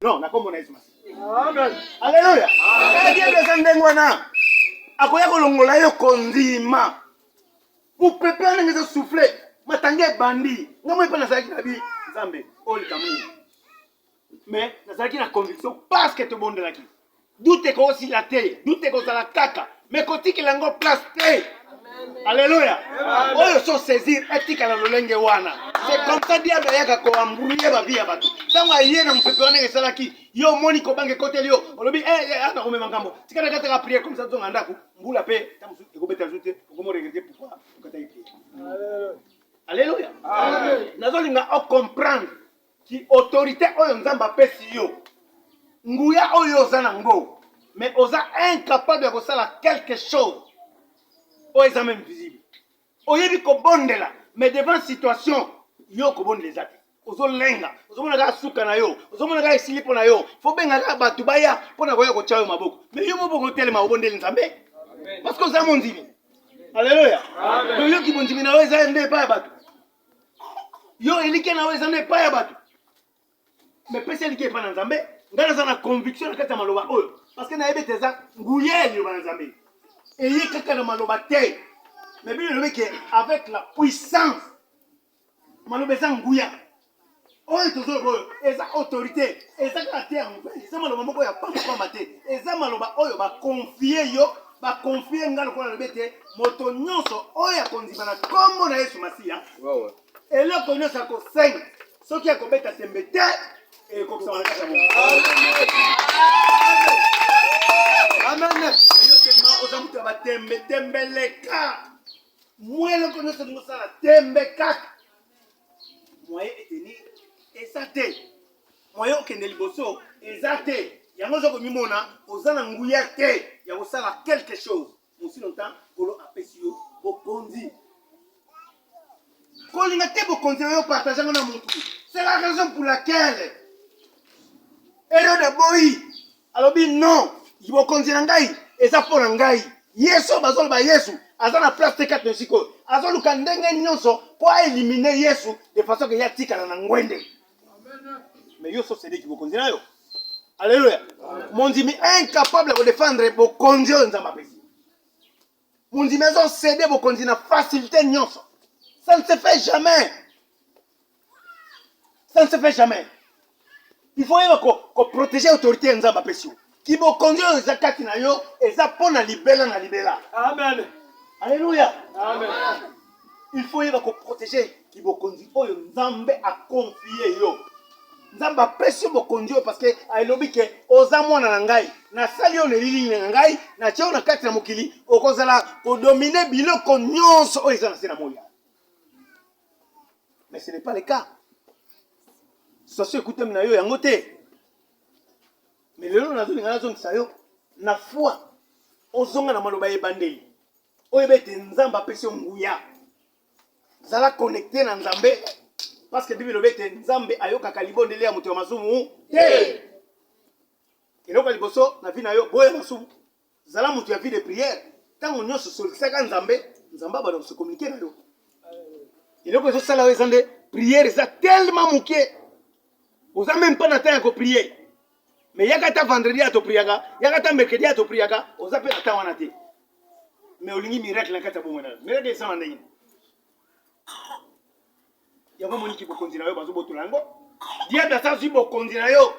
Non, na kombo na Yesu Masiya. Amen. Alléluia. Dieu descendengwana. Akoya kolongola yo kondima. Pour préparer les souffler. Matange bandi. Ngamwe pa nazaki na bi Nzambe. Oli kamu. Mais nazaki na conviction parce que to bonde laki. Doute ko aussi la terre, doute ko za la kaka. Mais kotiki lango place te. Alléluia. Oyo so saisir etika na lolenge wana. C'est comme ça dia yaka ko ambrouiller ba vie ya batu. Tango ayé na mpepe wana esalaki yo moni ko bange côté lio. Olobi ana ko mema ngambo. Tikana kata ka prier comme ça zonga ndako. Mbula pe tamusu ko beta ajouter ko mo regretter pourquoi kata prier. Alléluia. Amen. Nazolinga o comprendre ki autorité oyo Nzamba pesi yo. Nguya oyo zana ngo. Mais oza incapable de faire quelque chose. O est même visible. Oyebi ko bondela, mais devant situation, yo ko bonde les ate. Ozo lenga, ozo mona ga suka na yo, ozo mona ga silipo na yo. Fo benga ga batu baya pona koya ko chayo maboko. Mais yo moboko telema obondeli Nzambe. Parce que oza mondimi. Alléluia. Amen. Yo ki mondimi na weza ende pa batu. Yo elike na weza ende pa batu. Mais pese elike pa na Nzambe, ngana za na conviction na kata maloba oyo. Parce que na yebe teza nguyeli yo ba Nzambe. Et il y a quelqu'un de Malobate. Mais bien, le mec est avec la puissance. Malobé Ngouya. Oh, et tout ça, et sa autorité. Et ça, la terre, et ça, Malobé, il n'y a pas de combattre. Et ça, Malobé, il va confier, il va confier, il va confier, moto nyonso, oh, il y a condimana, comme on a eu sur Massia. Et là, qu'on a ça, qu'on saigne. Ce qui a combattu à Tembete, et comme ça, on a fait Amen. Yo tellement aux amours va tembe tembeleka. Moi le connais ce nous ça la tembeka. Moi eteni esate. Moi yo kende liboso ezate. Yango zo ko mimona ozana nguya te. Ya ko sala quelque chose. Aussi longtemps kolo apesio bokondi. Kolinga te bokondi yo partager na mutu. C'est la raison pour laquelle Ero de boy. Alors bi non. Il va conduire ngai et ça pour ngai yesu bazol ba yesu azana place te 4 siko azolu kandenge nyonso pour éliminer yesu de façon que yatika na ngwende. Amen. Mais yo so c'est qui va conduire yo. Alléluia. Mon dimi incapable de défendre bo conduire Nzamba pesi. Mon dimi zo céder bo conduire na facilité nyonso. Ça ne se fait jamais. Ça ne se fait jamais. Il faut qu'on protéger l'autorité Nzamba pesi. Qui va conduire les zakati na yo et ça pour na libella na libella. Amen. Alléluia. Amen. Il faut y protéger qui va conduire oyo Nzambe a confié yo. Nzamba pesi bo conduire parce que a lobi ke oza mwana na ngai na sali yo leli na ngai na tio na kati na mokili okozala ko dominer biloko nyonso oyo za na sena moya. Mais ce n'est pas le cas. Ça se écoute na yo yango te. Mais le long de na foi ozonga na maloba ebandeli oyo bete Nzamba pesi nguya zala connecté na Nzambe parce que Bible bete Nzambe ayoka kalibondeli ya muto masumu te eloko liboso na vie na yo boya masumu zala muto ya vie de prière tango nyonso solisaka Nzambe ba do se communiquer na yo eloko zo sala yo zande prière za tellement muke oza même pas na temps ko prier. Mais yakata vendredi à to priaga, yakata mercredi à to priaga, oza pe ata wana te. Mais olingi miracle na kata bomona. Miracle ça mandingi. Yaba moni ki bo konzina yo bazo botulango. Dia da sa si bo konzina yo.